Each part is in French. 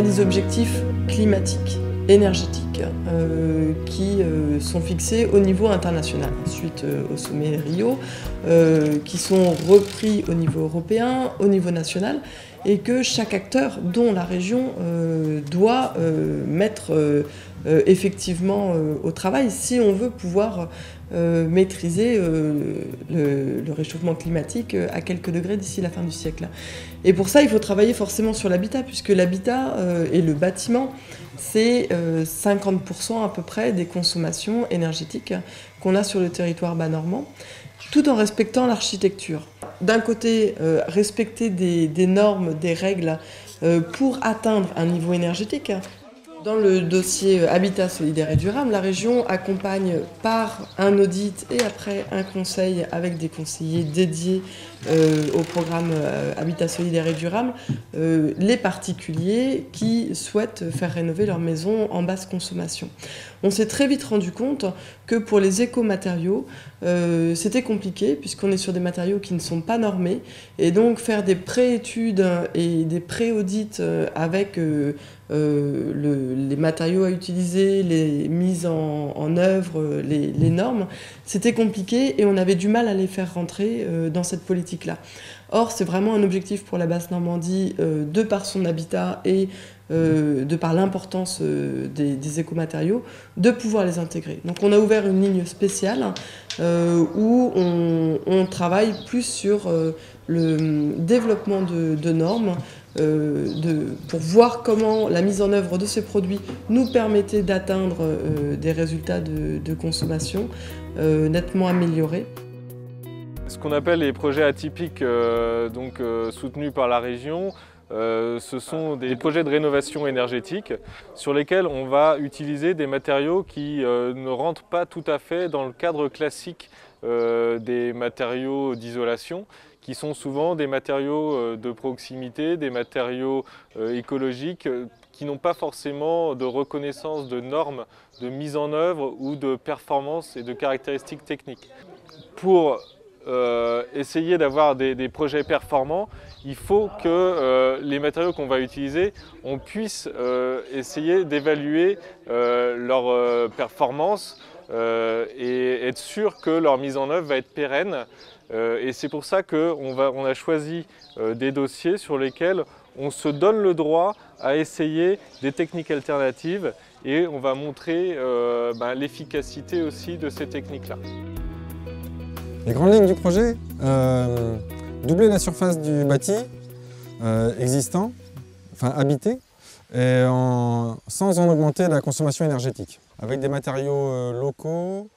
des objectifs climatiques, énergétiques, qui sont fixés au niveau international, suite au sommet Rio, qui sont repris au niveau européen, au niveau national, et que chaque acteur, dont la région, doit mettre effectivement au travail si on veut pouvoir maîtriser le réchauffement climatique à quelques degrés d'ici la fin du siècle. Et pour ça, il faut travailler forcément sur l'habitat, puisque l'habitat et le bâtiment, c'est 50% à peu près des consommations énergétiques qu'on a sur le territoire bas-normand, tout en respectant l'architecture. D'un côté, respecter des normes, des règles pour atteindre un niveau énergétique. Dans le dossier Habitat solidaire et durable, la région accompagne par un audit et après un conseil avec des conseillers dédiés au programme Habitat solidaire et durable, les particuliers qui souhaitent faire rénover leur maison en basse consommation. On s'est très vite rendu compte que pour les écomatériaux, c'était compliqué puisqu'on est sur des matériaux qui ne sont pas normés et donc faire des pré-études et des pré-audits avec les matériaux à utiliser, les mises en œuvre, les normes, c'était compliqué et on avait du mal à les faire rentrer dans cette politique-là. Or, c'est vraiment un objectif pour la Basse-Normandie, de par son habitat et de par l'importance des écomatériaux, de pouvoir les intégrer. Donc on a ouvert une ligne spéciale où on travaille plus sur le développement de normes, pour voir comment la mise en œuvre de ces produits nous permettait d'atteindre des résultats de consommation nettement améliorés. Ce qu'on appelle les projets atypiques soutenus par la région, ce sont des projets de rénovation énergétique sur lesquels on va utiliser des matériaux qui ne rentrent pas tout à fait dans le cadre classique des matériaux d'isolation, qui sont souvent des matériaux de proximité, des matériaux écologiques qui n'ont pas forcément de reconnaissance de normes, de mise en œuvre ou de performance et de caractéristiques techniques. Pour essayer d'avoir des projets performants, il faut que les matériaux qu'on va utiliser, on puisse essayer d'évaluer leur performance et être sûr que leur mise en œuvre va être pérenne. Et c'est pour ça qu'on a choisi des dossiers sur lesquels on se donne le droit à essayer des techniques alternatives et on va montrer l'efficacité aussi de ces techniques-là. Les grandes lignes du projet, doubler la surface du bâti existant, enfin habité, et sans en augmenter la consommation énergétique. Avec des matériaux locaux,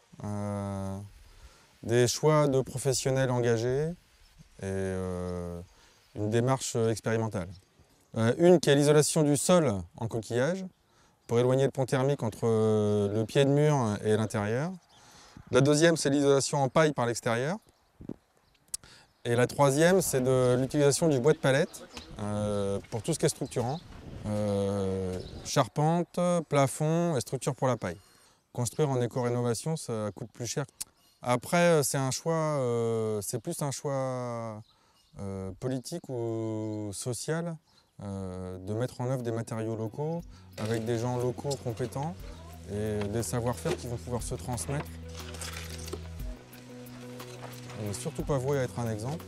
des choix de professionnels engagés et une démarche expérimentale. Une qui est l'isolation du sol en coquillage pour éloigner le pont thermique entre le pied de mur et l'intérieur. La deuxième, c'est l'isolation en paille par l'extérieur. Et la troisième, c'est de l'utilisation du bois de palette pour tout ce qui est structurant. Charpente, plafond et structure pour la paille. Construire en éco-rénovation, ça coûte plus cher. Après, c'est plus un choix politique ou social de mettre en œuvre des matériaux locaux avec des gens locaux compétents et des savoir-faire qui vont pouvoir se transmettre. Et surtout pas voué à être un exemple.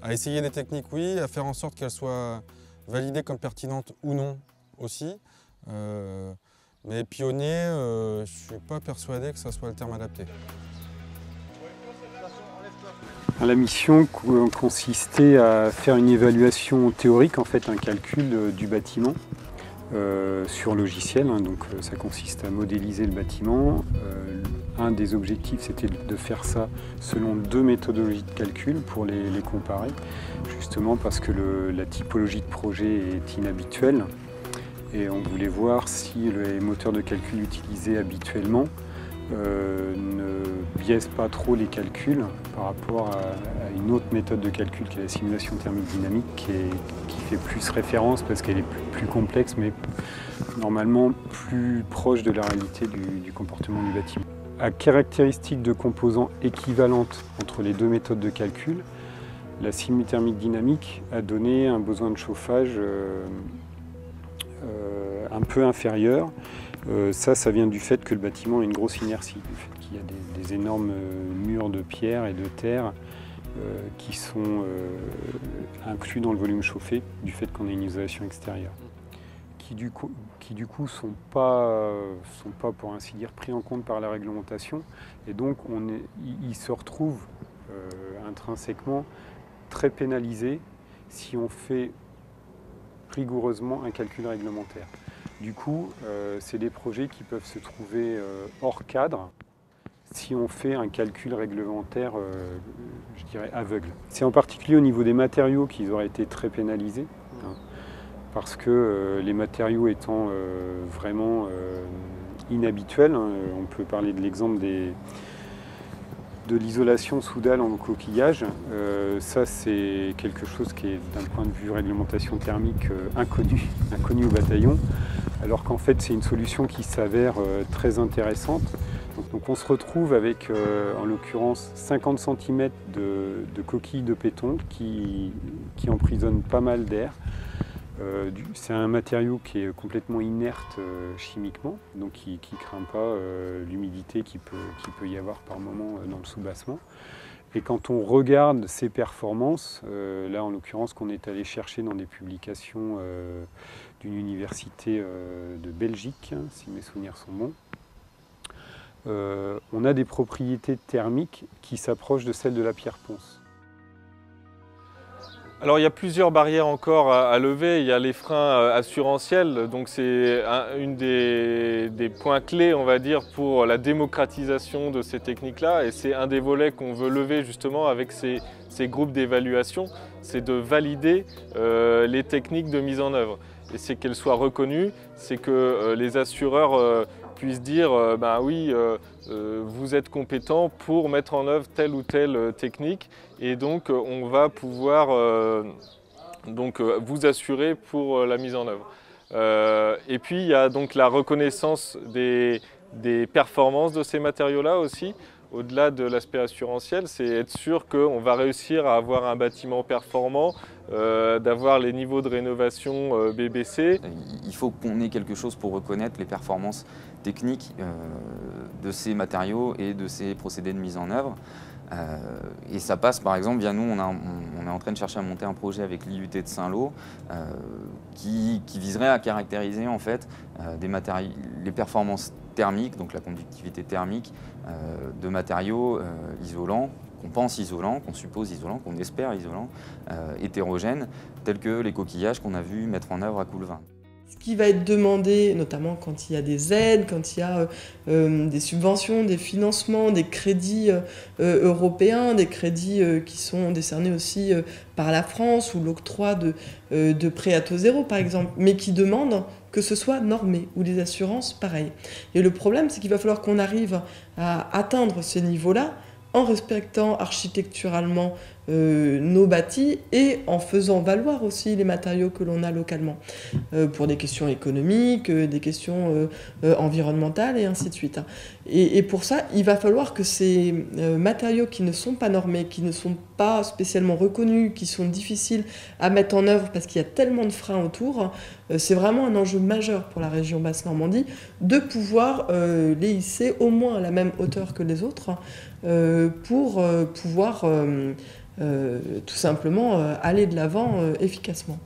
À essayer des techniques, oui, à faire en sorte qu'elles soient validées comme pertinentes ou non aussi. Mais pionnier, je ne suis pas persuadé que ça soit le terme adapté. La mission consistait à faire une évaluation théorique, en fait un calcul du bâtiment sur logiciel. Donc ça consiste à modéliser le bâtiment. Un des objectifs, c'était de faire ça selon deux méthodologies de calcul pour les comparer, justement parce que la typologie de projet est inhabituelle et on voulait voir si les moteurs de calcul utilisés habituellement ne biaisent pas trop les calculs par rapport à une autre méthode de calcul qui est la simulation thermique dynamique qui fait plus référence parce qu'elle est plus complexe mais normalement plus proche de la réalité du comportement du bâtiment. À caractéristiques de composants équivalentes entre les deux méthodes de calcul, la simulation thermique dynamique a donné un besoin de chauffage un peu inférieure. Ça vient du fait que le bâtiment a une grosse inertie, du fait qu'il y a des énormes murs de pierre et de terre qui sont inclus dans le volume chauffé, du fait qu'on a une isolation extérieure, qui du coup sont pas pour ainsi dire pris en compte par la réglementation, et donc ils se retrouvent intrinsèquement très pénalisés si on fait rigoureusement un calcul réglementaire. Du coup, c'est des projets qui peuvent se trouver hors cadre si on fait un calcul réglementaire, je dirais, aveugle. C'est en particulier au niveau des matériaux qu'ils auraient été très pénalisés, hein, parce que les matériaux étant vraiment inhabituels, hein, on peut parler de l'exemple de l'isolation sous dalle en coquillage. Ça, c'est quelque chose qui est, d'un point de vue réglementation thermique, inconnu au bataillon, alors qu'en fait, c'est une solution qui s'avère très intéressante. Donc on se retrouve avec, en l'occurrence, 50 cm de coquilles de péton qui emprisonnent pas mal d'air. C'est un matériau qui est complètement inerte chimiquement, donc qui ne craint pas l'humidité qu'il peut y avoir par moment dans le soubassement. Et quand on regarde ses performances, là en l'occurrence qu'on est allé chercher dans des publications d'une université de Belgique, hein, si mes souvenirs sont bons, on a des propriétés thermiques qui s'approchent de celles de la pierre ponce. Alors il y a plusieurs barrières encore à lever. Il y a les freins assurantiels, donc c'est une des points clés, on va dire, pour la démocratisation de ces techniques-là, et c'est un des volets qu'on veut lever justement avec ces groupes d'évaluation, c'est de valider les techniques de mise en œuvre. Et c'est qu'elles soient reconnues, c'est que les assureurs puissent dire ben oui, vous êtes compétent pour mettre en œuvre telle ou telle technique, et donc on va pouvoir vous assurer pour la mise en œuvre. Et puis il y a donc la reconnaissance des performances de ces matériaux-là aussi. Au-delà de l'aspect assurantiel, c'est être sûr qu'on va réussir à avoir un bâtiment performant, d'avoir les niveaux de rénovation BBC. Il faut qu'on ait quelque chose pour reconnaître les performances techniques de ces matériaux et de ces procédés de mise en œuvre. Et ça passe par exemple via nous, on est en train de chercher à monter un projet avec l'IUT de Saint-Lô qui viserait à caractériser en fait les performances thermiques, donc la conductivité thermique de matériaux isolants, qu'on pense isolants, qu'on suppose isolants, qu'on espère isolants, hétérogènes, tels que les coquillages qu'on a vu mettre en œuvre à Coulevin. Ce qui va être demandé, notamment quand il y a des aides, quand il y a des subventions, des financements, des crédits européens, des crédits qui sont décernés aussi par la France, ou l'octroi de prêts à taux zéro par exemple, mais qui demandent que ce soit normé, ou les assurances pareil. Et le problème, c'est qu'il va falloir qu'on arrive à atteindre ces niveaux-là en respectant architecturalement nos bâtis et en faisant valoir aussi les matériaux que l'on a localement, pour des questions économiques, des questions environnementales et ainsi de suite. Et pour ça, il va falloir que ces matériaux qui ne sont pas normés, qui ne sont pas spécialement reconnus, qui sont difficiles à mettre en œuvre parce qu'il y a tellement de freins autour, c'est vraiment un enjeu majeur pour la région Basse-Normandie de pouvoir les hisser au moins à la même hauteur que les autres pour pouvoir tout simplement aller de l'avant efficacement.